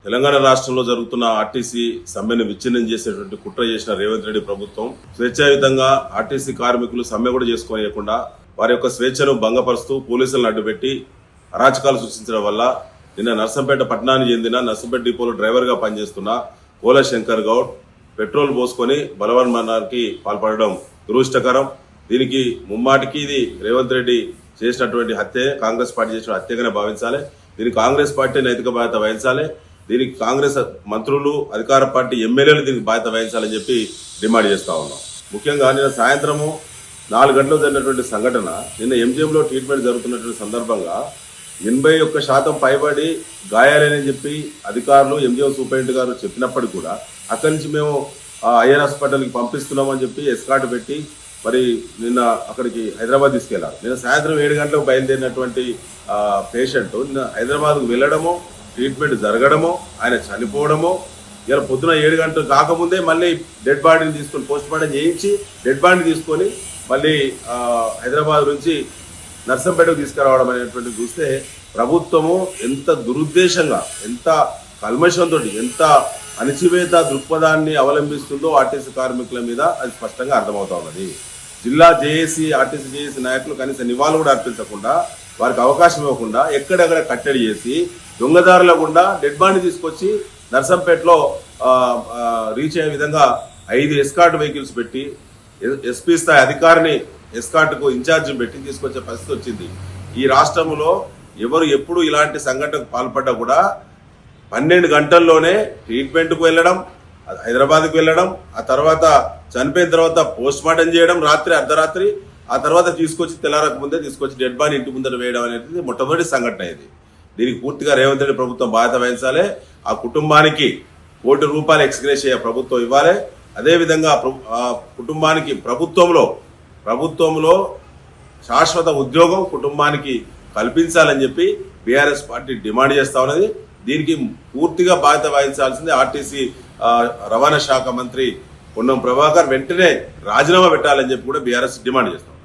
తెలంగాణ రాష్ట్రంలో జరుగుతున్న ఆర్టీసీ సమ్మెను విచ్ఛిన్నం చేసేటువంటి కుట్ర చేసిన రేవంత్ రెడ్డి ప్రభుత్వం స్వేచ్ఛాయుతంగా ఆర్టీసీ కార్మికులు సమ్మె కూడా చేసుకోనియకుండా వారి యొక్క స్వేచ్ఛను భంగపరుస్తూ పోలీసులను అడ్డుపెట్టి అరాచకాలు సృష్టించడం వల్ల నిన్న నర్సంపేట పట్టణానికి చెందిన నర్సంపేట డిపోలో డ్రైవర్ గా పనిచేస్తున్న కోల శంకర్ గౌడ్ పెట్రోల్ పోసుకొని బలవన్మరణానికి పాల్పడడం దురదృష్టకరం. దీనికి ముమ్మాటికి ఇది రేవంత్ రెడ్డి చేసినటువంటి హత్య, కాంగ్రెస్ పార్టీ చేసిన హత్యగానే భావించాలి. దీనికి కాంగ్రెస్ పార్టీ నైతిక బాధ్యత వహించాలి. దీనికి కాంగ్రెస్ మంత్రులు, అధికార పార్టీ ఎమ్మెల్యేలు దీనికి బాధ్యత వహించాలని చెప్పి డిమాండ్ చేస్తా ఉన్నాం. ముఖ్యంగా నిన్న సాయంత్రము 4 గంటలకు జరిగినటువంటి సంఘటన, నిన్న ఎంజిఎంలో ట్రీట్మెంట్ జరుగుతున్నటువంటి సందర్భంగా 81% పైబడి గాయాలని చెప్పి అధికారులు, ఎంజిఎం సూపరింటెండెంట్ గారు చెప్పినప్పటికీ కూడా అక్కడి నుంచి మేము ఐఆర్ హాస్పిటల్కి పంపిస్తున్నామని చెప్పి ఎస్కార్ట్ పెట్టి మరి నిన్న అక్కడికి హైదరాబాద్ తీసుకెళ్లారు. నిన్న సాయంత్రం 7 గంటలకు బయలుదేరినటువంటి పేషెంట్ నిన్న హైదరాబాద్కు వెళ్లడమో, ట్రీట్మెంట్ జరగడమో, ఆయన చనిపోవడమో, ఇలా పొద్దున 7 గంటలు కాకముందే మళ్ళీ డెడ్ బాడీని తీసుకొని పోస్ట్ మార్టం చేయించి డెడ్ బాడీని తీసుకొని మళ్ళీ హైదరాబాద్ నుంచి నర్సంపేటకు తీసుకురావడం అనేటువంటి చూస్తే ప్రభుత్వము ఎంత దురుద్దేశంగా, ఎంత కల్మషంతో, ఎంత అణచివేత దృక్పథాన్ని అవలంబిస్తుందో ఆర్టీసీ కార్మికుల మీద అది స్పష్టంగా అర్థమవుతా ఉన్నది. జిల్లా జేఏసీ, ఆర్టీసీ జేఏసీ నాయకులు కనీస నివాళులు కూడా అర్పించకుండా, వారికి అవకాశం ఇవ్వకుండా ఎక్కడెక్కడ కట్టడి చేసి దొంగదారుల గుండా డెడ్ బాడీ తీసుకొచ్చి నర్సంపేటలో రీచ్ అయ్యే విధంగా 5 ఎస్కార్ట్ వెహికల్స్ పెట్టి ఎస్పీ స్థాయి అధికారిని ఎస్కార్ట్కు ఇన్ఛార్జ్ పెట్టి తీసుకొచ్చే పరిస్థితి వచ్చింది. ఈ రాష్ట్రంలో ఎవరు ఎప్పుడు ఇలాంటి సంఘటనకు పాల్పడ్డా కూడా 12 గంటల్లోనే ట్రీట్మెంట్కు వెళ్ళడం, హైదరాబాద్కు వెళ్ళడం, ఆ తర్వాత చనిపోయిన తర్వాత పోస్ట్ మార్టం చేయడం రాత్రి అర్ధరాత్రి, ఆ తర్వాత తీసుకొచ్చి తెల్లారక ముందే తీసుకొచ్చి డెడ్ బాడీ ఇంటి ముందర వేయడం అనేది మొట్టమొదటి సంఘటన ఇది. దీనికి పూర్తిగా రేవంత్ రెడ్డి ప్రభుత్వం బాధ్యత వహించాలి. ఆ కుటుంబానికి ₹1 కోటి ఎక్స్గ్రేషియా ప్రభుత్వం ఇవ్వాలి. అదేవిధంగా కుటుంబానికి ప్రభుత్వంలో శాశ్వత ఉద్యోగం కుటుంబానికి కల్పించాలని చెప్పి బీఆర్ఎస్ పార్టీ డిమాండ్ చేస్తా ఉన్నది. దీనికి పూర్తిగా బాధ్యత వహించాల్సింది ఆర్టీసీ రవాణా శాఖ మంత్రి పొన్నం ప్రభాకర్. వెంటనే రాజీనామా పెట్టాలని చెప్పి కూడా బీఆర్ఎస్ డిమాండ్ చేస్తాం.